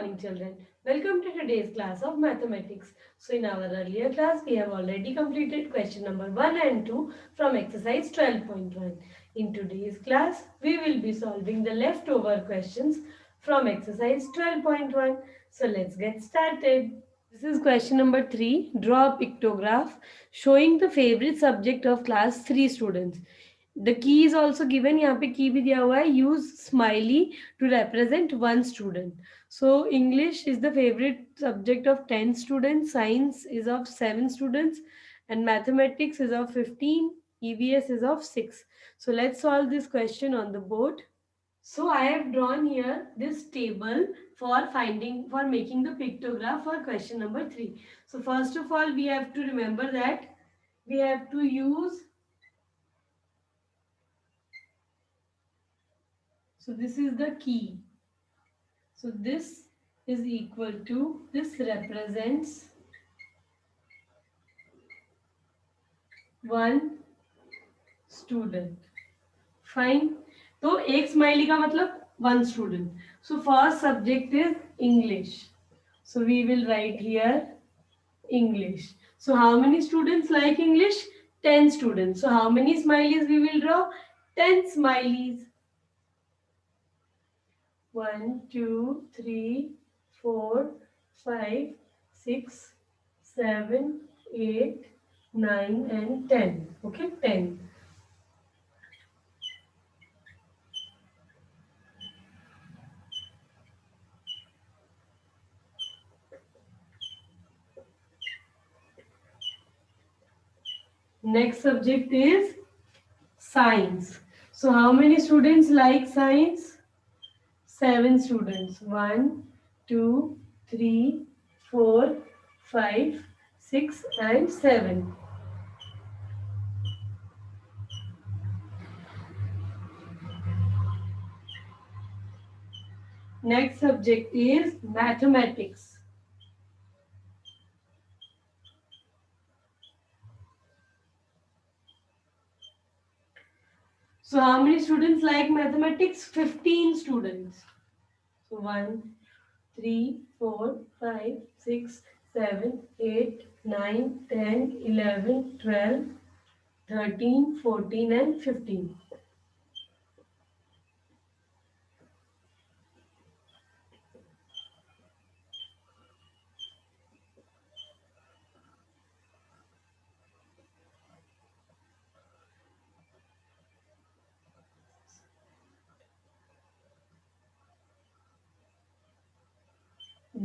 morning, children. Welcome to today's class of mathematics. So, in our earlier class, we have already completed question number 1 and 2 from exercise 12.1. In today's class, we will be solving the leftover questions from exercise 12.1. So, let's get started. This is question number 3. Draw a pictograph showing the favorite subject of class 3 students. The key is also given. यहाँ पे key भी दिया हुआ है. Use smiley to represent one student. So English is the favorite subject of 10 students, science is of 7 students, and mathematics is of 15, EVS is of 6. So let's solve this question on the board. So I have drawn here this table for making the pictograph for question number 3. So first of all, we have to remember that we have to use, so this is the key. So this is equal to, this represents one student. Fine. तो एक smiley का मतलब one student. So first subject is English. So we will write here English. So how many students like English? 10 students. So how many smileys we will draw? 10 smileys. 1, 2, 3, 4, 5, 6, 7, 8, 9 and 10. Okay, 10. Next subject is science. So how many students like science? 7 students. 1, 2, 3, 4, 5, 6 and 7. Next subject is mathematics. So how many students like mathematics? 15 students. So 1, 3, 4, 5, 6, 7, 8, 9, 10, 11, 12, 13, 14 and 15.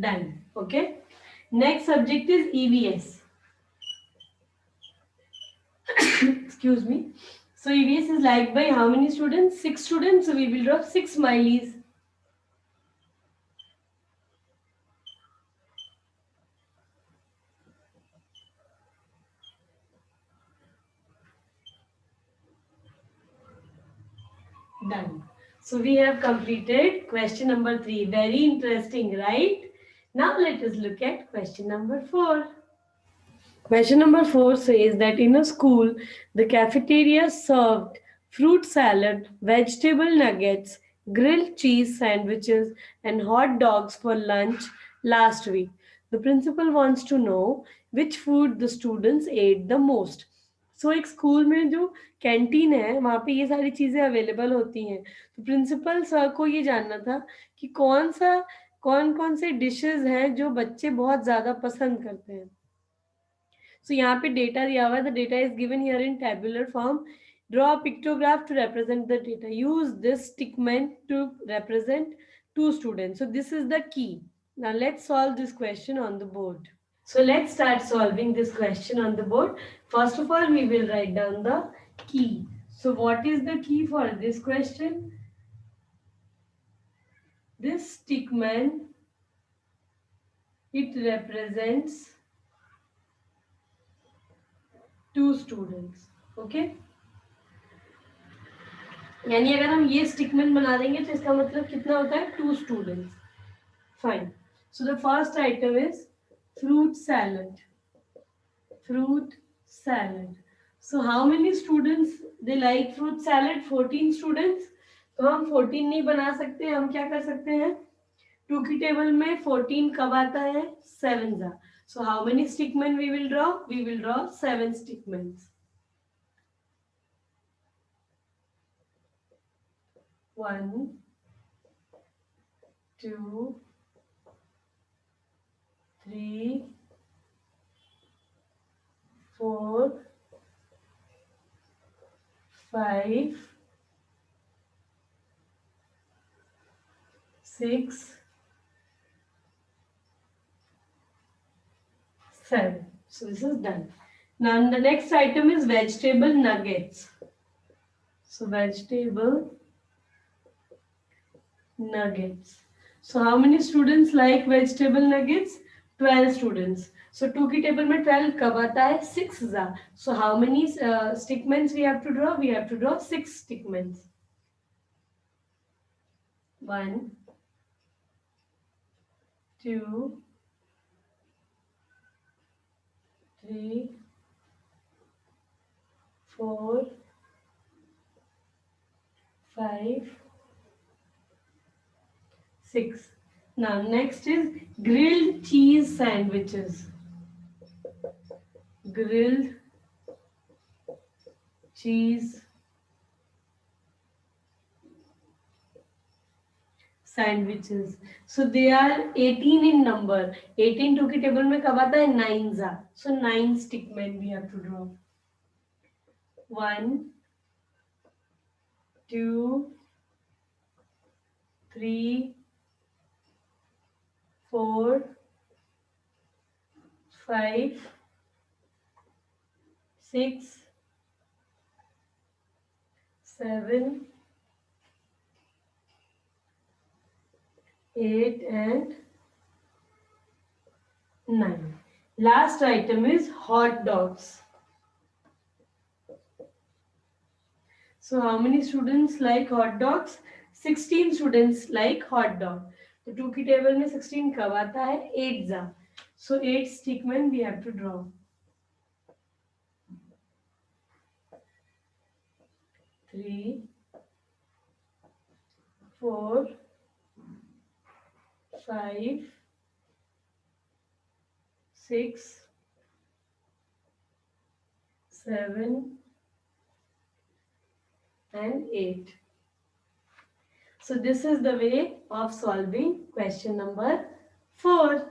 Done. Okay. Next subject is EVS. Excuse me. So EVS is liked by how many students? 6 students. So we will drop 6 smileys. Done. So we have completed question number 3. Very interesting, right? Now let us look at question number 4. Question number 4 says that in a school, the cafeteria served fruit salad, vegetable nuggets, grilled cheese sandwiches, and hot dogs for lunch last week. The principal wants to know which food the students ate the most. सो एक school में जो canteen है वहाँ पे ये सारी चीज़ें available होती हैं. तो प्रिंसिपल सर को ये जानना था कि कौन कौन से डिशेस हैं जो बच्चे बहुत ज़्यादा पसंद करते हैं. So यहाँ पे डेटा दिया हुआ है. The data is given here in tabular form. Draw a pictograph to represent the data. Use this stickman to represent 2 students. So this is the key. Now let's solve this question on the board. So let's start solving this question on the board. First of all, we will write down the key. So what is the key for this question? This stickman, it represents 2 students. Okay? यानी अगर हम ये Stickman बना देंगे तो इसका मतलब कितना होता है? 2 students. Fine. So the first item is fruit salad. Fruit salad. So how many students they like fruit salad? 14 students. तो हम 14 नहीं बना सकते, हम क्या कर सकते हैं? 2 की टेबल में 14 कब आता है? 7 जा. So how many stickmen we will draw? We will draw 7 stickmens. 1, 2, 3, 4, 5, 6, 7. So this is done. Now the next item is vegetable nuggets. So vegetable nuggets. So how many students like vegetable nuggets? 12 students. So 2 की table में 12 कब आता है? 6 जा. So how many stickmens we have to draw? We have to draw 6 stickmens. 1, 2, 3, 4, 5, 6. Now next is grilled cheese sandwiches. Grilled cheese sandwiches. So they are 18 in number. 18 2 की table में कब आता है? 9 जा. So 9 stickmen we have to draw. 1, 2, 3, 4, 5, 6, 7, 8 and 9. Last item is hot dogs. So how many students like hot dogs? 16 students like hot dog. तो 2 की table में 16 कब आता है? 8 जा. So 8 stickmen we have to draw. 3, 4, 5, 6, 7 and 8. So this is the way of solving question number 4.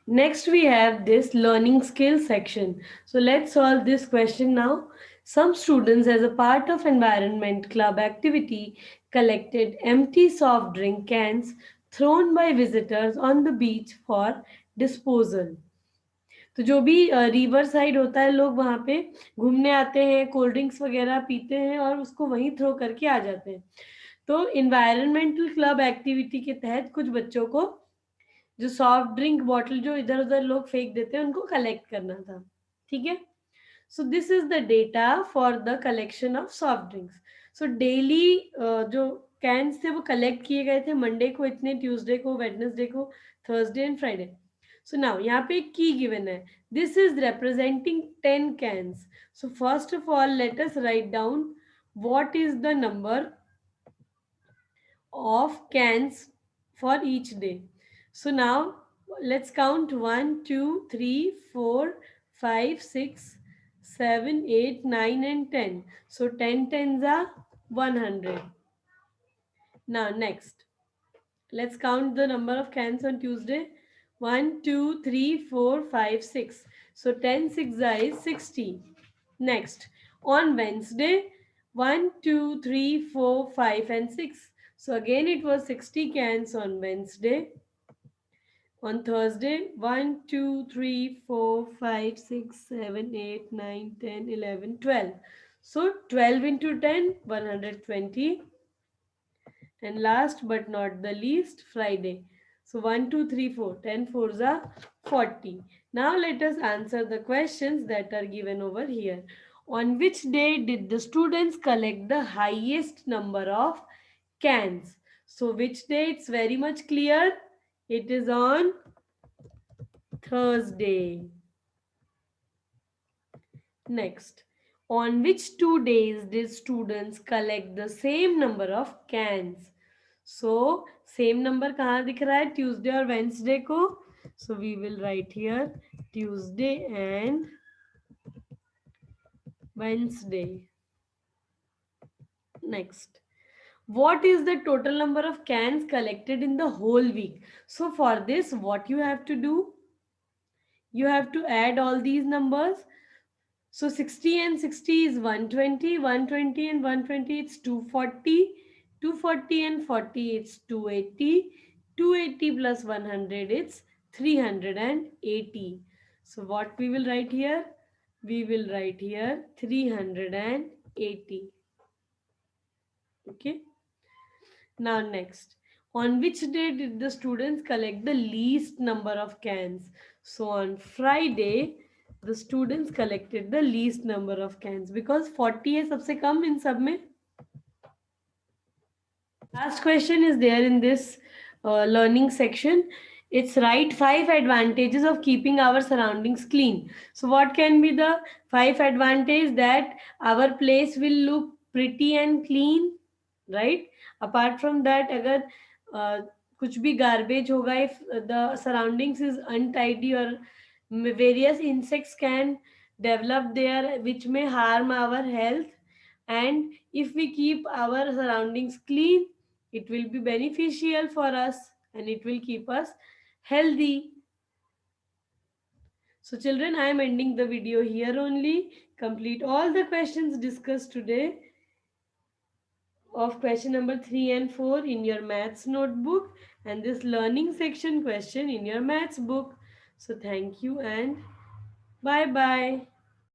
Next we have this learning skill section. So let's solve this question now. Some students as a part of environment club activity collected empty soft drink cans thrown by visitors on the beach for disposal. तो जो भी river side होता है लोग वहाँ पे घूमने आते हैं, कोल्ड ड्रिंक्स वगैरह पीते हैं और उसको वहीं थ्रो करके आ जाते हैं. तो इन्वायरमेंटल क्लब एक्टिविटी के तहत कुछ बच्चों को जो सॉफ्ट ड्रिंक बॉटल जो इधर उधर लोग फेंक देते हैं उनको कलेक्ट करना था. ठीक है. So this is the data for the collection of soft drinks. So daily जो कैंस थे वो कलेक्ट किए गए थे. मंडे को इतने, ट्यूसडे को, वेडनेसडे को, Thursday and Friday. So now यहाँ पे एक की गिवन है. This is representing 10 cans. So first of all let us write down what is the number of cans for each day. So now let's count 1, 2, 3, 4, 5, 6, 7, 8, 9 and 10. So 10 tens are 100. Now next, let's count the number of cans on Tuesday. 1, 2, 3, 4, 5, 6. So 10 6 is 60. Next, on Wednesday, 1, 2, 3, 4, 5 and 6. So again it was 60 cans on Wednesday. On Thursday, 1, 2, 3, 4, 5, 6, 7, 8, 9, 10, 11, 12. So 12 into 10, 120. And last but not the least, Friday. So 1, 2, 3, 4. 10 fours are 40. Now let us answer the questions that are given over here. On which day did the students collect the highest number of cans? So which day? It's very much clear. It is on Thursday. Next, on which 2 days did students collect the same number of cans? So same number कहाँ दिख रहा है Tuesday और Wednesday को? So we will write here Tuesday and Wednesday. Next, what is the total number of cans collected in the whole week? So for this, what you have to do, you have to add all these numbers. So 60 and 60 is 120, 120 and 120 it's 240, 240 and 40 it's 280, 280 plus 100 it's 380. So what we will write here? We will write here 380. Okay. Now next, on which day did the students collect the least number of cans? So on Friday, the students collected the least number of cans because 40 है सबसे कम इन सब में. Last question is there in this learning section. It's write 5 advantages of keeping our surroundings clean. So what can be the 5 advantages? That our place will look pretty and clean, right? Apart from that, अगर कुछ भी garbage होगा, if the surroundings is untidy or various insects can develop there which may harm our health, and if we keep our surroundings clean, it will be beneficial for us and it will keep us healthy. So children, I am ending the video here only. Complete all the questions discussed today of question number 3 and 4 in your maths notebook and this learning section question in your maths book. So thank you and bye bye.